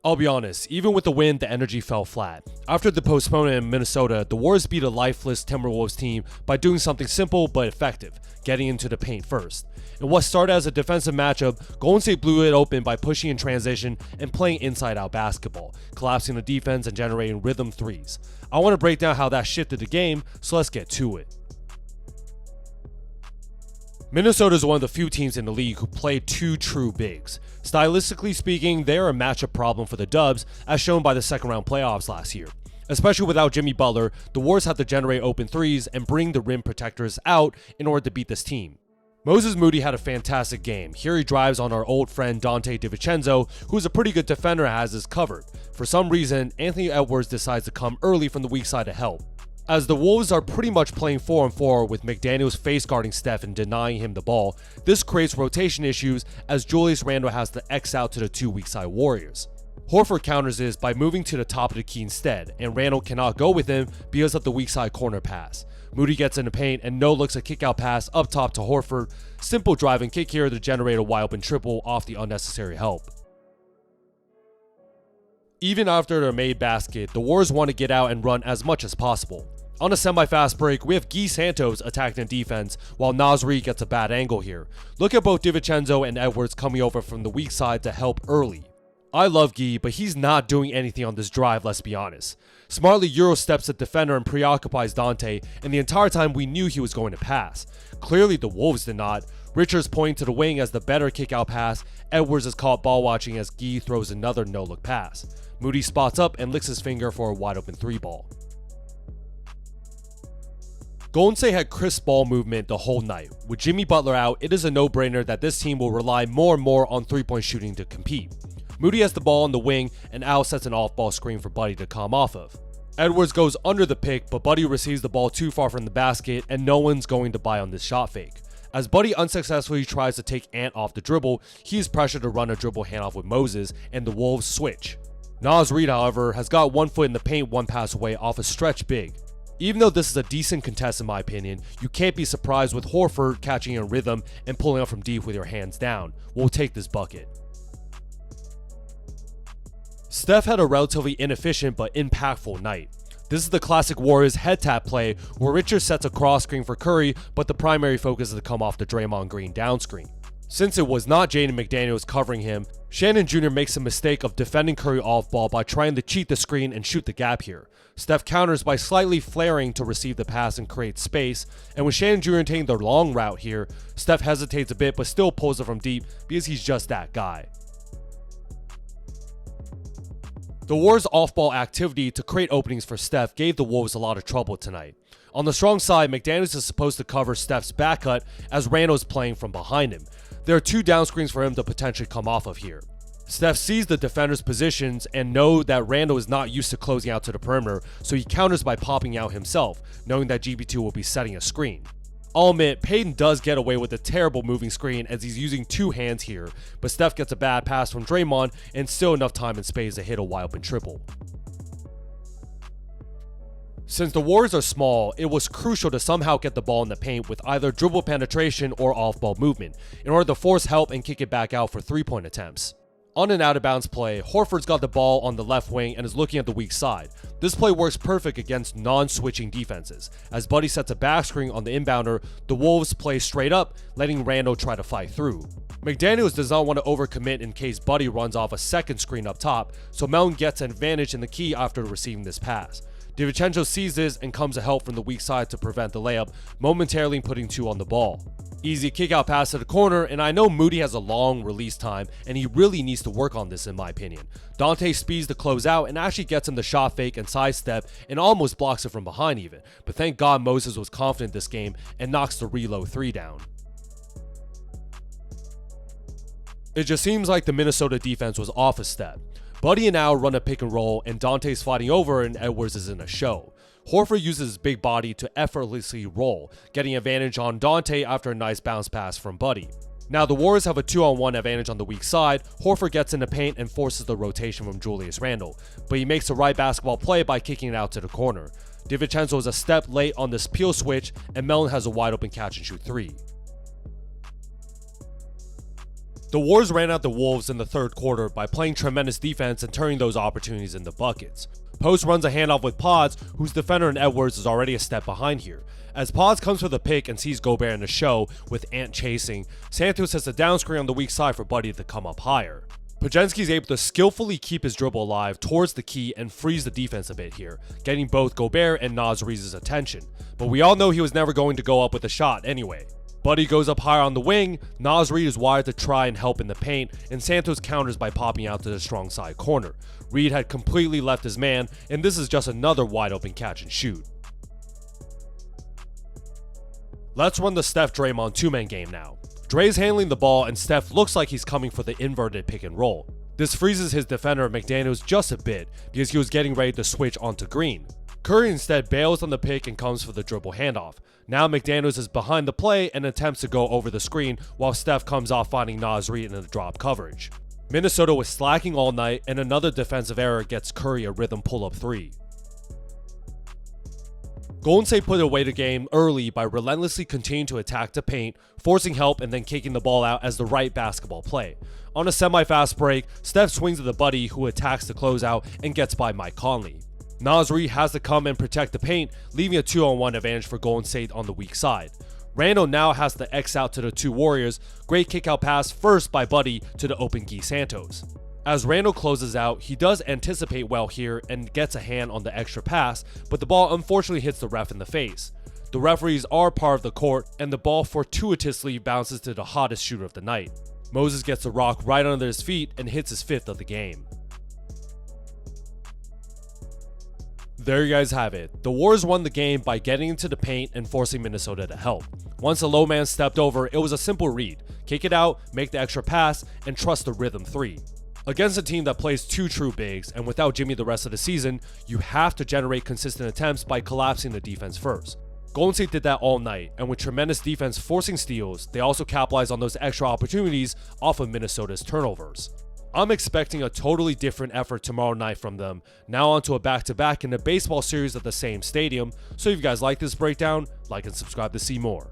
I'll be honest, even with the win, the energy fell flat. After the postponement in Minnesota, the Warriors beat a lifeless Timberwolves team by doing something simple but effective, getting into the paint first. In what started as a defensive matchup, Golden State blew it open by pushing in transition and playing inside-out basketball, collapsing the defense and generating rhythm threes. I want to break down how that shifted the game, so let's get to it. Minnesota is one of the few teams in the league who play two true bigs. Stylistically speaking, they are a matchup problem for the Dubs, as shown by the second round playoffs last year. Especially without Jimmy Butler, the Warriors have to generate open threes and bring the rim protectors out in order to beat this team. Moses Moody had a fantastic game. Here he drives on our old friend Donte DiVincenzo, who's a pretty good defender and has his covered. For some reason, Anthony Edwards decides to come early from the weak side to help. As the Wolves are pretty much playing 4-on-4 with McDaniels face guarding Steph and denying him the ball, this creates rotation issues as Julius Randle has to X out to the two weak side Warriors. Horford counters this by moving to the top of the key instead, and Randle cannot go with him because of the weak side corner pass. Moody gets in the paint and looks a kick out pass up top to Horford. Simple drive and kick here to generate a wide open triple off the unnecessary help. Even after their made basket, the Warriors want to get out and run as much as possible. On a semi-fast break, we have Guy Santos attacking defense, while Naz Reid gets a bad angle here. Look at both DiVincenzo and Edwards coming over from the weak side to help early. I love Guy, but he's not doing anything on this drive, let's be honest. Smartly Euro steps the defender and preoccupies Donte, and the entire time we knew he was going to pass. Clearly the Wolves did not. Richards pointing to the wing as the better kick-out pass. Edwards is caught ball watching as Guy throws another no-look pass. Moody spots up and licks his finger for a wide-open three ball. Golden State had crisp ball movement the whole night. With Jimmy Butler out, it is a no-brainer that this team will rely more and more on three-point shooting to compete. Moody has the ball on the wing, and Al sets an off-ball screen for Buddy to come off of. Edwards goes under the pick, but Buddy receives the ball too far from the basket, and no one's going to buy on this shot fake. As Buddy unsuccessfully tries to take Ant off the dribble, he is pressured to run a dribble handoff with Moses, and the Wolves switch. Naz Reid, however, has got 1 foot in the paint one pass away off a stretch big. Even though this is a decent contest in my opinion, you can't be surprised with Horford catching a rhythm and pulling up from deep with your hands down. We'll take this bucket. Steph had a relatively inefficient but impactful night. This is the classic Warriors head tap play where Richards sets a cross screen for Curry, but the primary focus is to come off the Draymond Green down screen. Since it was not Jaden McDaniels covering him, Shannon Jr. makes a mistake of defending Curry off ball by trying to cheat the screen and shoot the gap here. Steph counters by slightly flaring to receive the pass and create space, and with Shannon Jr. taking the long route here, Steph hesitates a bit but still pulls it from deep because he's just that guy. The Warriors' off-ball activity to create openings for Steph gave the Wolves a lot of trouble tonight. On the strong side, McDaniels is supposed to cover Steph's back cut as Randle is playing from behind him. There are 2 down screens for him to potentially come off of here. Steph sees the defender's positions and knows that Randle is not used to closing out to the perimeter, so he counters by popping out himself, knowing that GB2 will be setting a screen. I'll admit, Payton does get away with a terrible moving screen as he's using 2 hands here, but Steph gets a bad pass from Draymond and still enough time and space to hit a wide open triple. Since the Warriors are small, it was crucial to somehow get the ball in the paint with either dribble penetration or off-ball movement in order to force help and kick it back out for 3-point attempts. On an out-of-bounds play, Horford's got the ball on the left wing and is looking at the weak side. This play works perfect against non-switching defenses. As Buddy sets a back screen on the inbounder, the Wolves play straight up, letting Randle try to fight through. McDaniels does not want to overcommit in case Buddy runs off a second screen up top, so Melton gets an advantage in the key after receiving this pass. DiVincenzo sees this and comes to help from the weak side to prevent the layup, momentarily putting 2 on the ball. Easy kick out pass to the corner, and I know Moody has a long release time and he really needs to work on this in my opinion. Donte speeds the close out and actually gets him the shot fake and sidestep and almost blocks it from behind even, but thank God Moses was confident this game and knocks the reload 3 down. It just seems like the Minnesota defense was off a step. Buddy and Al run a pick and roll and Dante's fighting over and Edwards is in a show. Horford uses his big body to effortlessly roll, getting advantage on Donte after a nice bounce pass from Buddy. Now the Warriors have a 2-on-1 advantage on the weak side. Horford gets in the paint and forces the rotation from Julius Randle, but he makes the right basketball play by kicking it out to the corner. DiVincenzo is a step late on this peel switch and Melton has a wide open catch and shoot 3. The Warriors ran out the Wolves in the third quarter by playing tremendous defense and turning those opportunities into buckets. Post runs a handoff with Pods, whose defender in Edwards is already a step behind here. As Pods comes for the pick and sees Gobert in the show with Ant chasing, Santos has a down screen on the weak side for Buddy to come up higher. Podziemski is able to skillfully keep his dribble alive towards the key and freeze the defense a bit here, getting both Gobert and Naz Reid's attention. But we all know he was never going to go up with a shot anyway. Buddy goes up higher on the wing, Naz Reid is wired to try and help in the paint, and Santos counters by popping out to the strong side corner. Reid had completely left his man, and this is just another wide open catch and shoot. Let's run the Steph Draymond two-man game now. Dre's handling the ball and Steph looks like he's coming for the inverted pick and roll. This freezes his defender McDaniels just a bit because he was getting ready to switch onto Green. Curry instead bails on the pick and comes for the dribble handoff. Now McDaniels is behind the play and attempts to go over the screen while Steph comes off finding Naz Reid in the drop coverage. Minnesota was slacking all night and another defensive error gets Curry a rhythm pull-up three. Golden State put away the game early by relentlessly continuing to attack the paint, forcing help and then kicking the ball out as the right basketball play. On a semi-fast break, Steph swings to the Buddy who attacks the closeout and gets by Mike Conley. Naz Reid has to come and protect the paint, leaving a 2-on-1 advantage for Golden State on the weak side. Randle now has to X out to the two Warriors, great kick-out pass first by Buddy to the open Guy Santos. As Randle closes out, he does anticipate well here and gets a hand on the extra pass, but the ball unfortunately hits the ref in the face. The referees are part of the court, and the ball fortuitously bounces to the hottest shooter of the night. Moses gets the rock right under his feet and hits his fifth of the game. There you guys have it. The Warriors won the game by getting into the paint and forcing Minnesota to help. Once the low man stepped over, it was a simple read. Kick it out, make the extra pass, and trust the rhythm three. Against a team that plays two true bigs and without Jimmy the rest of the season, you have to generate consistent attempts by collapsing the defense first. Golden State did that all night, and with tremendous defense forcing steals, they also capitalized on those extra opportunities off of Minnesota's turnovers. I'm expecting a totally different effort tomorrow night from them, now onto a back-to-back in a baseball series at the same stadium, so if you guys like this breakdown, like and subscribe to see more.